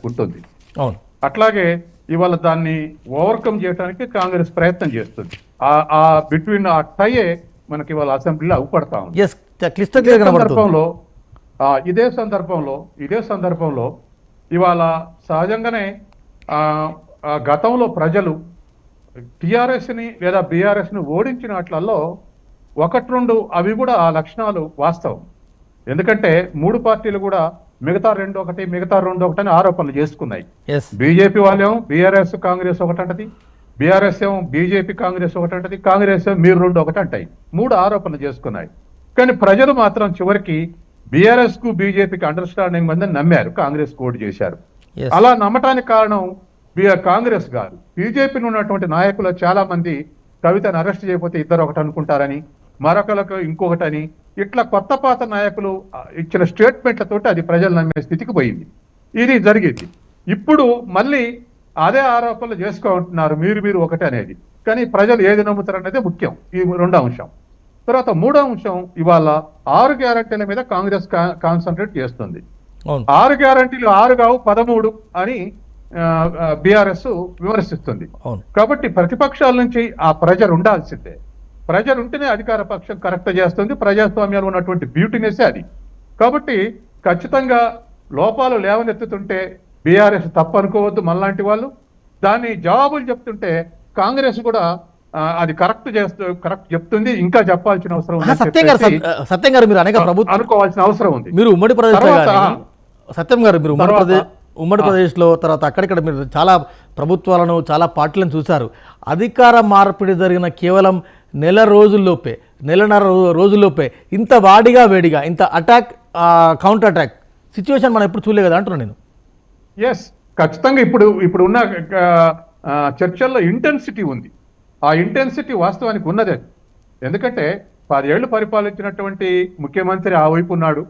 ఉంటుంది. అట్లాగే ఇవాళ దాన్ని ఓవర్కమ్ చేయడానికి కాంగ్రెస్ ప్రయత్నం చేస్తుంది. ఆ బిట్వీన్ ఆ టైయే మనకి ఇవాళ అసెంబ్లీలో అవుపడతా ఉంది. ఇదే సందర్భంలో ఇవాళ సహజంగానే గతంలో ప్రజలు టిఆర్ఎస్ని లేదా బీఆర్ఎస్ని ఓడించిన వాటిలలో ఒకటి రెండు అవి కూడా ఆ లక్షణాలు వాస్తవం. ఎందుకంటే మూడు పార్టీలు కూడా మిగతా రెండు ఒకటి అని ఆరోపణలు చేసుకున్నాయి. బీజేపీ వాళ్ళేమో బీఆర్ఎస్ కాంగ్రెస్ ఒకటంటది, బీఆర్ఎస్ ఏమో బీజేపీ కాంగ్రెస్ ఒకటంటది, కాంగ్రెస్ ఏమో మీరు రెండు ఒకటి అంటాయి. మూడు ఆరోపణలు చేసుకున్నాయి. కానీ ప్రజలు మాత్రం చివరికి బీఆర్ఎస్ కు బీజేపీకి అండర్స్టాండింగ్ మంది నమ్మారు, కాంగ్రెస్ ఓటు చేశారు. అలా నమ్మటానికి కారణం కాంగ్రెస్ గారు బీజేపీని ఉన్నటువంటి నాయకులు చాలా మంది కవితను అరెస్ట్ చేయకపోతే ఇద్దరు ఒకటి అనుకుంటారని, మరొకరికి ఇంకొకటని, ఇట్లా కొత్త పాత నాయకులు ఇచ్చిన స్టేట్మెంట్లతోటి అది ప్రజలు నమ్మే స్థితికి పోయింది. ఇది జరిగింది. ఇప్పుడు మళ్ళీ అదే ఆరోపణలు చేసుకుంటున్నారు, మీరు ఒకటి అనేది. కానీ ప్రజలు ఏది నమ్ముతారు అనేది ముఖ్యం. ఈ రెండో అంశం. తర్వాత మూడో అంశం, ఇవాళ 6 గ్యారంటీల మీద కాంగ్రెస్ కాన్సన్ట్రేట్ చేస్తుంది. 6 గ్యారంటీలు 6 కావు 13 అని బీఆర్ఎస్ విమర్శిస్తుంది. కాబట్టి ప్రతిపక్షాల నుంచి ఆ ప్రెజర్ ఉండాల్సిందే. ప్రెజర్ ఉంటేనే అధికార పక్షం కరెక్ట్ చేస్తుంది. ప్రజాస్వామ్యంలో ఉన్నటువంటి బ్యూటీనెస్ అది. కాబట్టి ఖచ్చితంగా లోపాలు లేవనెత్తుతుంటే బీఆర్ఎస్ తప్పు అనుకోవద్దు. మనలాంటి వాళ్ళు దాన్ని జవాబులు చెప్తుంటే కాంగ్రెస్ కూడా అది కరెక్ట్ చెప్తుంది. ఇంకా చెప్పాల్సిన అవసరం ఉంది. సత్యం గారు మీరు అనేక ప్రభుత్వం అనుకోవాల్సిన అవసరం ఉంది. మీరు ఉమ్మడి ఉమ్మడి ప్రదేశ్లో తర్వాత అక్కడిక్కడ మీరు చాలా ప్రభుత్వాలను చాలా పార్టీలను చూశారు. అధికార మార్పిడి జరిగిన కేవలం నెలన్నర రోజుల్లోపే ఇంత వేడిగా ఇంత అటాక్ కౌంటర్ అటాక్ సిచ్యువేషన్ మనం ఎప్పుడు చూడలే కదా అంటున్నాను నేను. ఎస్, ఖచ్చితంగా ఇప్పుడు ఉన్న చర్చల్లో ఇంటెన్సిటీ ఉంది. ఆ ఇంటెన్సిటీ వాస్తవానికి ఉన్నదే. ఎందుకంటే 10 ఏళ్లు పరిపాలించినటువంటి ముఖ్యమంత్రి ఆ వైపు ఉన్నాడు.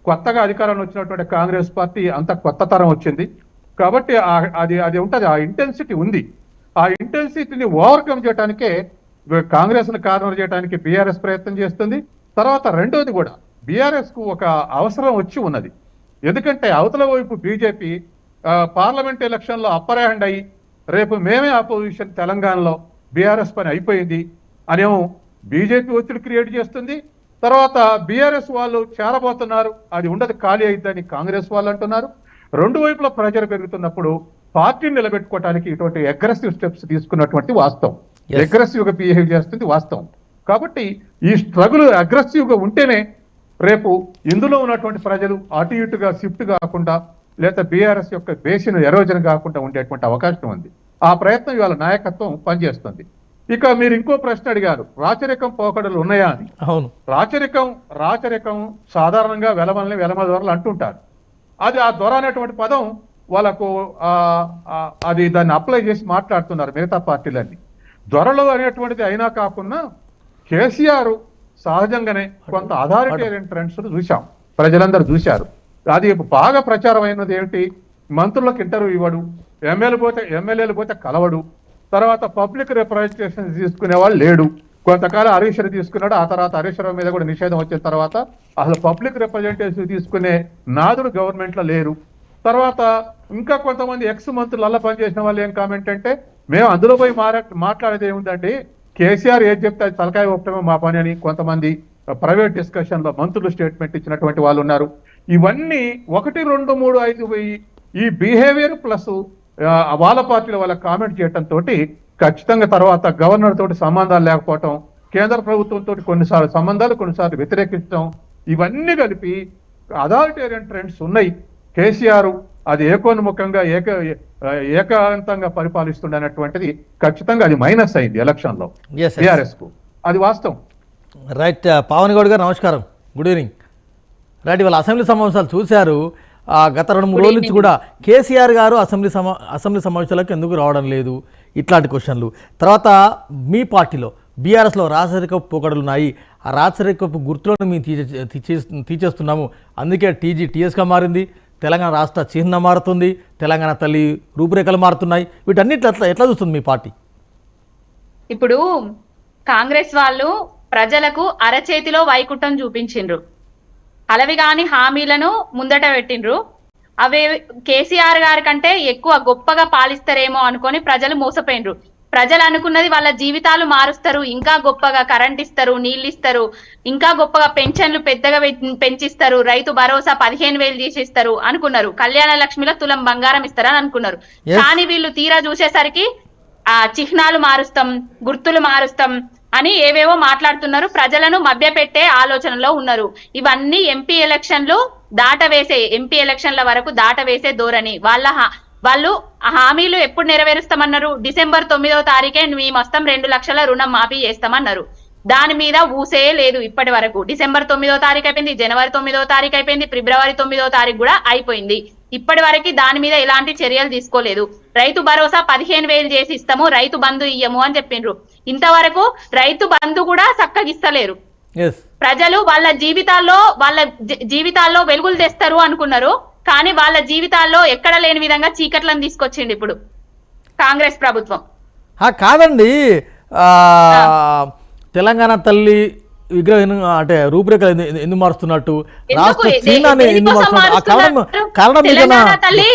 కొత్తగా అధికారంలో వచ్చినటువంటి కాంగ్రెస్ పార్టీ అంత కొత్త తరం వచ్చింది. కాబట్టి అది ఉంటుంది, ఆ ఇంటెన్సిటీ ఉంది. ఆ ఇంటెన్సిటీని ఓవర్కమ్ చేయడానికే కాంగ్రెస్ను కార్నర్ చేయడానికి బీఆర్ఎస్ ప్రయత్నం చేస్తుంది. తర్వాత రెండోది కూడా బీఆర్ఎస్ కు ఒక అవసరం వచ్చి ఉన్నది. ఎందుకంటే అవతల వైపు బీజేపీ పార్లమెంట్ ఎలక్షన్లో అప్పర్ హ్యాండ్ అయ్యి రేపు మేమే అపోజిషన్ తెలంగాణలో బీఆర్ఎస్ పని అయిపోయింది అనేమో బీజేపీ ఒత్తిడి క్రియేట్ చేస్తుంది. తర్వాత బీఆర్ఎస్ వాళ్ళు చేరబోతున్నారు, అది ఉండదు, ఖాళీ అయిద్దని కాంగ్రెస్ వాళ్ళు అంటున్నారు. రెండు వైపుల ప్రెజర్ పెరుగుతున్నప్పుడు పార్టీని నిలబెట్టుకోవడానికి ఇటువంటి అగ్రెసివ్ స్టెప్స్ తీసుకున్నటువంటి వాస్తవం, అగ్రెసివ్ గా బిహేవ్ చేస్తుంది వాస్తవం. కాబట్టి ఈ స్ట్రగుల్ అగ్రెసివ్ గా ఉంటేనే రేపు ఇందులో ఉన్నటువంటి ప్రజలు అటు ఇటుగా షిఫ్ట్ కాకుండా లేదా బీఆర్ఎస్ యొక్క బేసిన్ ఎరోజన్ కాకుండా ఉండేటువంటి అవకాశం ఉంది. ఆ ప్రయత్నం ఇవాళ నాయకత్వం పనిచేస్తుంది. ఇక మీరు ఇంకో ప్రశ్న అడిగారు, రాచరికం పోకడలు ఉన్నాయా అని. అవును, రాచరికం సాధారణంగా వెలమదొరలు అంటుంటారు. అది ఆ దొర అనేటువంటి పదం వాళ్ళకు అది దాన్ని అప్లై చేసి మాట్లాడుతున్నారు మిగతా పార్టీలన్నీ. దొరలు అనేటువంటిది అయినా కాకుండా కేసీఆర్ సహజంగానే కొంత అథారిటేరియన్ ట్రెండ్స్ చూసాం, ప్రజలందరూ చూశారు. అది బాగా ప్రచారం అయినది ఏమిటి, మంత్రులకు ఇంటర్వ్యూ ఇవ్వడు, ఎమ్మెల్యేలు పోతే కలవడు, తర్వాత పబ్లిక్ రిప్రజెంటేషన్ తీసుకునేవాళ్ళు లేడు. కొంతకాలం హరీష్ రావు తీసుకున్నాడు, ఆ తర్వాత హరీష్ రావు మీద కూడా నిషేధం వచ్చిన తర్వాత అసలు పబ్లిక్ రిప్రజెంటేషన్ తీసుకునే నాదుడు గవర్నమెంట్ లో లేరు. తర్వాత ఇంకా కొంతమంది ఎక్స్ మంత్రులు అలా పనిచేసిన వాళ్ళు ఏం కామెంట్ అంటే, మేము అందులో పోయి మాట్లాడేది ఏముందండి, కేసీఆర్ ఏది చెప్తే అది తలకాయ ఒప్పటమే మా పని అని కొంతమంది ప్రైవేట్ డిస్కషన్ లో మంత్రులు స్టేట్మెంట్ ఇచ్చినటువంటి వాళ్ళు ఉన్నారు. ఇవన్నీ 1, 2, 3, 5 ఈ బిహేవియర్ ప్లస్ వాళ్ళ పార్టీల వాళ్ళ కామెంట్ చేయడంతో ఖచ్చితంగా తర్వాత గవర్నర్ తోటి సంబంధాలు లేకపోవటం, కేంద్ర ప్రభుత్వంతో కొన్నిసార్లు సంబంధాలు కొన్నిసార్లు వ్యతిరేకించడం, ఇవన్నీ కలిపి అథారిటేరియన్ ట్రెండ్స్ ఉన్నాయి. కేసీఆర్ అది ఏకోన్ముఖంగా ఏకాంతంగా పరిపాలిస్తుండనటువంటిది ఖచ్చితంగా అది మైనస్ అయింది ఎలక్షన్ లో టీఆర్ఎస్ కు, అది వాస్తవం. రైట్, పావన్ గౌడ్ గారు నమస్కారం, గుడ్ ఈవినింగ్. రైట్, ఇవాళ అసెంబ్లీ సమావేశాలు చూశారు. గత 2-3 రోజుల నుంచి కూడా కేసీఆర్ గారు అసెంబ్లీ సమావేశాలకు ఎందుకు రావడం లేదు, ఇట్లాంటి క్వశ్చన్లు. తర్వాత మీ పార్టీలో బీఆర్ఎస్లో రాచరికపు పోకడలు ఉన్నాయి, ఆ రాచరికపు గుర్తులను మేము తీసేస్తున్నాము, అందుకే టీఎస్గా మారింది, తెలంగాణ రాష్ట్ర చిహ్నం మారుతుంది, తెలంగాణ తల్లి రూపురేఖలు మారుతున్నాయి, వీటన్నిటి ఎట్లా చూస్తుంది మీ పార్టీ? ఇప్పుడు కాంగ్రెస్ వాళ్ళు ప్రజలకు అరచేతిలో వైకుంఠం చూపించిండ్రు, అలవిగాని హామీలను ముందట పెట్టిండ్రు, అవే కేసీఆర్ గారి కంటే ఎక్కువ గొప్పగా పాలిస్తారేమో అనుకొని ప్రజలు మోసపోయినరు. ప్రజలు అనుకున్నది వాళ్ళ జీవితాలు మారుస్తారు, ఇంకా గొప్పగా కరెంట్ ఇస్తారు, నీళ్ళు ఇస్తారు, ఇంకా గొప్పగా పెన్షన్లు పెద్దగా పెంచిస్తారు, రైతు భరోసా 15,000 తీసిస్తారు అనుకున్నారు, కళ్యాణ లక్ష్మిలో తులం బంగారం ఇస్తారని అనుకున్నారు. కానీ వీళ్ళు తీరా చూసేసరికి ఆ చిహ్నాలు మారుస్తాం, గుర్తులు మారుస్తాం అని ఏవేవో మాట్లాడుతున్నారు. ప్రజలను మభ్యపెట్టే ఆలోచనలో ఉన్నారు. ఇవన్నీ ఎంపీ ఎలక్షన్ల వరకు దాటవేసే ధోరణి. వాళ్ళు హామీలు ఎప్పుడు నెరవేరుస్తామన్నారు? డిసెంబర్ 9వ తారీఖే మేము వస్తాం, 2 లక్షల రుణం మాఫీ చేస్తామన్నారు. దాని మీద ఊసే లేదు ఇప్పటి వరకు. డిసెంబర్ 9వ తారీఖు అయిపోయింది, జనవరి 9వ తారీఖు అయిపోయింది, ఫిబ్రవరి 9వ తారీఖు కూడా అయిపోయింది. ఇప్పటి వరకు దాని మీద ఎలాంటి చర్యలు తీసుకోలేదు. రైతు భరోసా 15,000 చేసి ఇస్తాము, రైతు బంధు ఇయ్యము అని చెప్పిండ్రు. ఇంతవరకు రైతు బంధు కూడా చక్కగిస్తలేరు. ప్రజలు వాళ్ళ జీవితాల్లో వెలుగులు తెస్తారు అనుకున్నారు, కానీ వాళ్ళ జీవితాల్లో ఎక్కడ లేని విధంగా చీకట్లను తీసుకొచ్చింది ఇప్పుడు కాంగ్రెస్ ప్రభుత్వం. కాదండి, తెలంగాణ తల్లి విగ్రహం అంటే రూపురేఖలు ఎందుకు మారుస్తున్నట్టు, రాష్ట్ర చిహ్నాన్ని ఎందుకు మారుస్తున్నట్టు, కారణం తెలంగాణ తల్లి